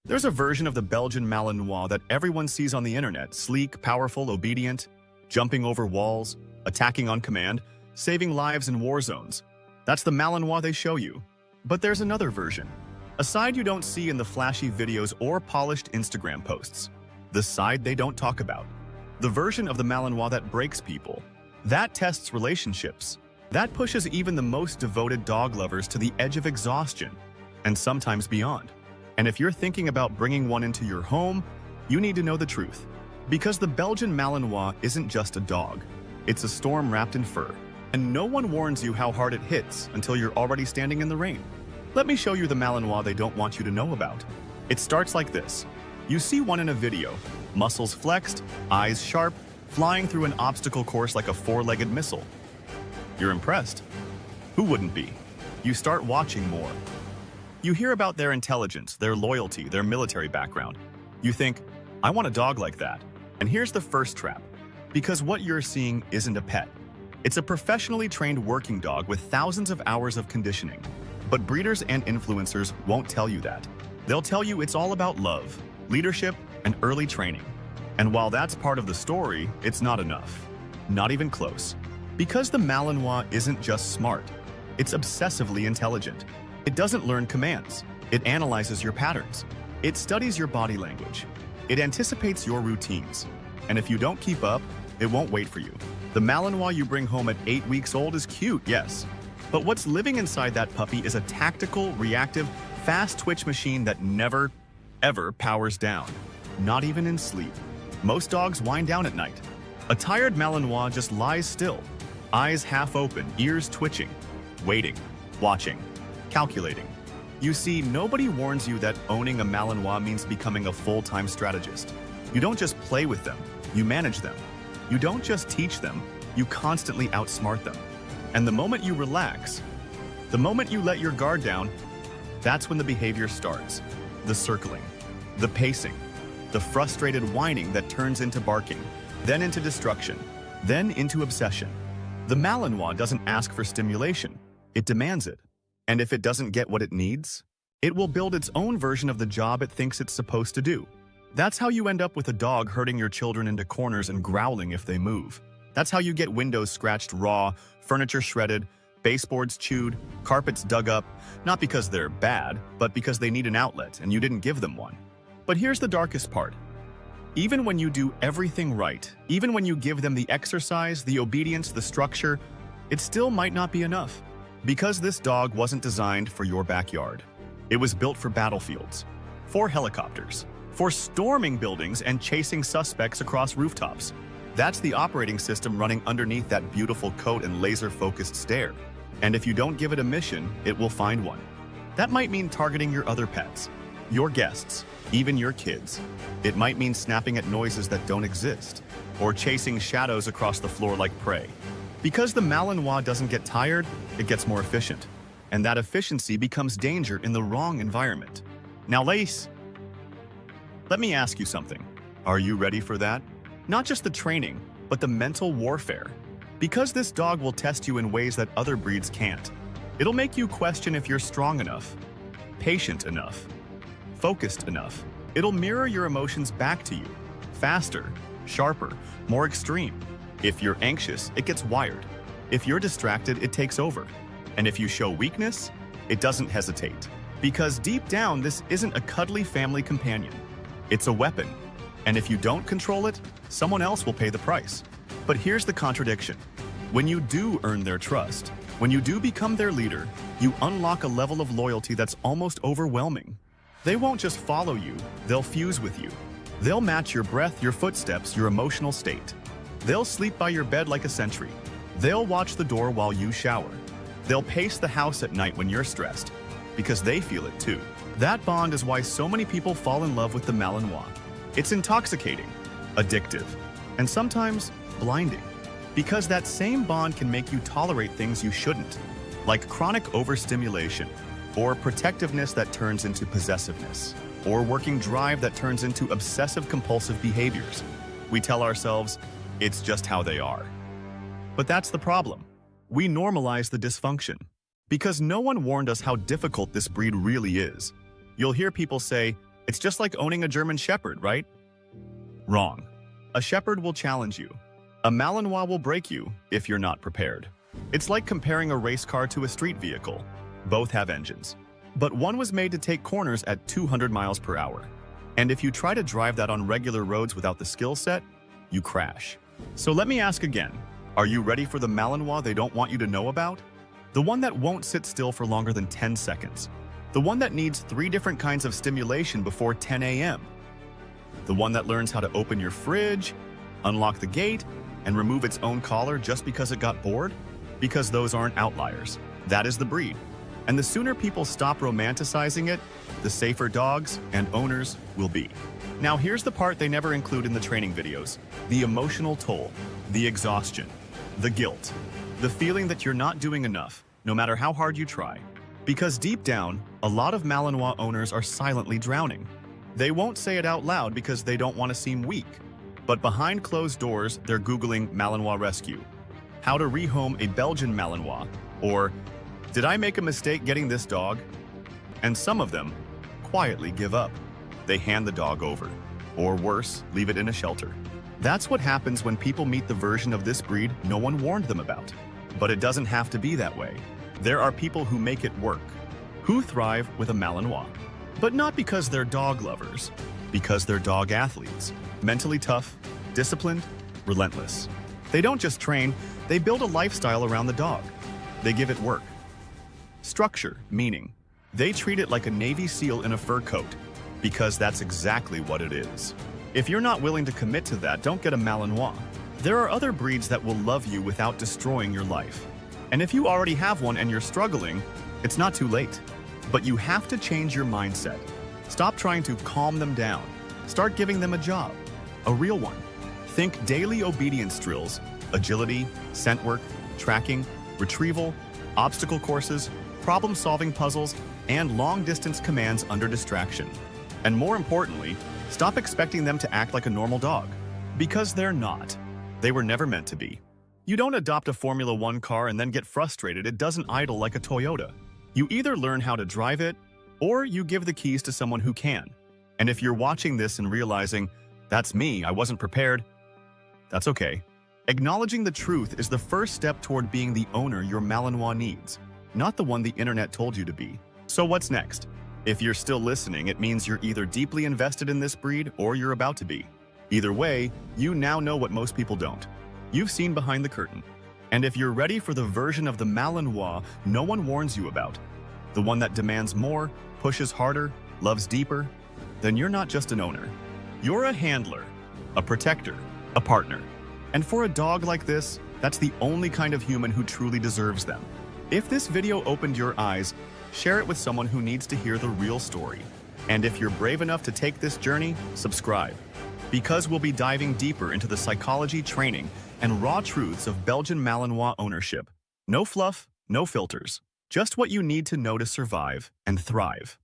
There's a version of the Belgian Malinois that everyone sees on the internet, sleek, powerful, obedient, jumping over walls, attacking on command, saving lives in war zones. That's the Malinois they show you. But there's another version, a side you don't see in the flashy videos or polished Instagram posts. The side they don't talk about. The version of the Malinois that breaks people, that tests relationships, that pushes even the most devoted dog lovers to the edge of exhaustion, and sometimes beyond. And if you're thinking about bringing one into your home, you need to know the truth. Because the Belgian Malinois isn't just a dog. It's a storm wrapped in fur. And no one warns you how hard it hits until you're already standing in the rain. Let me show you the Malinois they don't want you to know about. It starts like this. You see one in a video, muscles flexed, eyes sharp, flying through an obstacle course like a four-legged missile. You're impressed. Who wouldn't be? You start watching more. You hear about their intelligence, their loyalty, their military background. You think, I want a dog like that. And here's the first trap. Because what you're seeing isn't a pet. It's a professionally trained working dog with thousands of hours of conditioning. But breeders and influencers won't tell you that. They'll tell you it's all about love, leadership, and early training. And while that's part of the story, it's not enough. Not even close. Because the Malinois isn't just smart. It's obsessively intelligent. It doesn't learn commands. It analyzes your patterns. It studies your body language. It anticipates your routines. And if you don't keep up, it won't wait for you. The Malinois you bring home at 8 weeks old is cute, yes. But what's living inside that puppy is a tactical, reactive, fast twitch machine that never, ever powers down. Not even in sleep. Most dogs wind down at night. A tired Malinois just lies still. Eyes half open, ears twitching. Waiting. Watching. Calculating. You see, nobody warns you that owning a Malinois means becoming a full-time strategist. You don't just play with them, you manage them. You don't just teach them, you constantly outsmart them. And the moment you relax, the moment you let your guard down, that's when the behavior starts. The circling, the pacing, the frustrated whining that turns into barking, then into destruction, then into obsession. The Malinois doesn't ask for stimulation, it demands it. And if it doesn't get what it needs, it will build its own version of the job it thinks it's supposed to do. That's how you end up with a dog herding your children into corners and growling if they move. That's how you get windows scratched raw, furniture shredded, baseboards chewed, carpets dug up, not because they're bad, but because they need an outlet and you didn't give them one. But here's the darkest part. Even when you do everything right, even when you give them the exercise, the obedience, the structure, it still might not be enough. Because this dog wasn't designed for your backyard. It was built for battlefields, for helicopters, for storming buildings and chasing suspects across rooftops. That's the operating system running underneath that beautiful coat and laser-focused stare. And if you don't give it a mission, it will find one. That might mean targeting your other pets, your guests, even your kids. It might mean snapping at noises that don't exist, or chasing shadows across the floor like prey. Because the Malinois doesn't get tired, it gets more efficient. And that efficiency becomes danger in the wrong environment. Now, Lace, let me ask you something. Are you ready for that? Not just the training, but the mental warfare. Because this dog will test you in ways that other breeds can't. It'll make you question if you're strong enough, patient enough, focused enough. It'll mirror your emotions back to you, faster, sharper, more extreme. If you're anxious, it gets wired. If you're distracted, it takes over. And if you show weakness, it doesn't hesitate. Because deep down, this isn't a cuddly family companion. It's a weapon. And if you don't control it, someone else will pay the price. But here's the contradiction. When you do earn their trust, when you do become their leader, you unlock a level of loyalty that's almost overwhelming. They won't just follow you, they'll fuse with you. They'll match your breath, your footsteps, your emotional state. They'll sleep by your bed like a sentry. They'll watch the door while you shower. They'll pace the house at night when you're stressed, because they feel it too. That bond is why so many people fall in love with the Malinois. It's intoxicating, addictive, and sometimes blinding. Because that same bond can make you tolerate things you shouldn't, like chronic overstimulation, or protectiveness that turns into possessiveness, or working drive that turns into obsessive-compulsive behaviors. We tell ourselves, it's just how they are. But that's the problem. We normalize the dysfunction. Because no one warned us how difficult this breed really is. You'll hear people say, It's just like owning a German Shepherd, right? Wrong. A Shepherd will challenge you. A Malinois will break you if you're not prepared. It's like comparing a race car to a street vehicle. Both have engines. But one was made to take corners at 200 miles per hour. And if you try to drive that on regular roads without the skill set, you crash. So let me ask again, are you ready for the Malinois they don't want you to know about? The one that won't sit still for longer than 10 seconds. The one that needs 3 different kinds of stimulation before 10 a.m. The one that learns how to open your fridge, unlock the gate, and remove its own collar just because it got bored? Because those aren't outliers. That is the breed. And the sooner people stop romanticizing it, the safer dogs and owners will be. Now here's the part they never include in the training videos. The emotional toll, the exhaustion, the guilt, the feeling that you're not doing enough, no matter how hard you try. Because deep down, a lot of Malinois owners are silently drowning. They won't say it out loud because they don't want to seem weak. But behind closed doors, they're Googling Malinois rescue, how to rehome a Belgian Malinois, or did I make a mistake getting this dog? And some of them quietly give up. They hand the dog over, or worse, leave it in a shelter. That's what happens when people meet the version of this breed no one warned them about. But it doesn't have to be that way. There are people who make it work, who thrive with a Malinois. But not because they're dog lovers, because they're dog athletes. Mentally tough, disciplined, relentless. They don't just train, they build a lifestyle around the dog. They give it work. Structure, meaning. They treat it like a Navy SEAL in a fur coat, because that's exactly what it is. If you're not willing to commit to that, don't get a Malinois. There are other breeds that will love you without destroying your life. And if you already have one and you're struggling, it's not too late. But you have to change your mindset. Stop trying to calm them down. Start giving them a job, a real one. Think daily obedience drills, agility, scent work, tracking, retrieval, obstacle courses, problem-solving puzzles, and long-distance commands under distraction. And more importantly, stop expecting them to act like a normal dog. Because they're not. They were never meant to be. You don't adopt a Formula One car and then get frustrated it doesn't idle like a Toyota. You either learn how to drive it, or you give the keys to someone who can. And if you're watching this and realizing, that's me, I wasn't prepared, that's okay. Acknowledging the truth is the first step toward being the owner your Malinois needs, not the one the internet told you to be. So what's next? If you're still listening, it means you're either deeply invested in this breed or you're about to be. Either way, you now know what most people don't. You've seen behind the curtain. And if you're ready for the version of the Malinois no one warns you about, the one that demands more, pushes harder, loves deeper, then you're not just an owner. You're a handler, a protector, a partner. And for a dog like this, that's the only kind of human who truly deserves them. If this video opened your eyes, share it with someone who needs to hear the real story. And if you're brave enough to take this journey, subscribe. Because we'll be diving deeper into the psychology, training, and raw truths of Belgian Malinois ownership. No fluff, no filters. Just what you need to know to survive and thrive.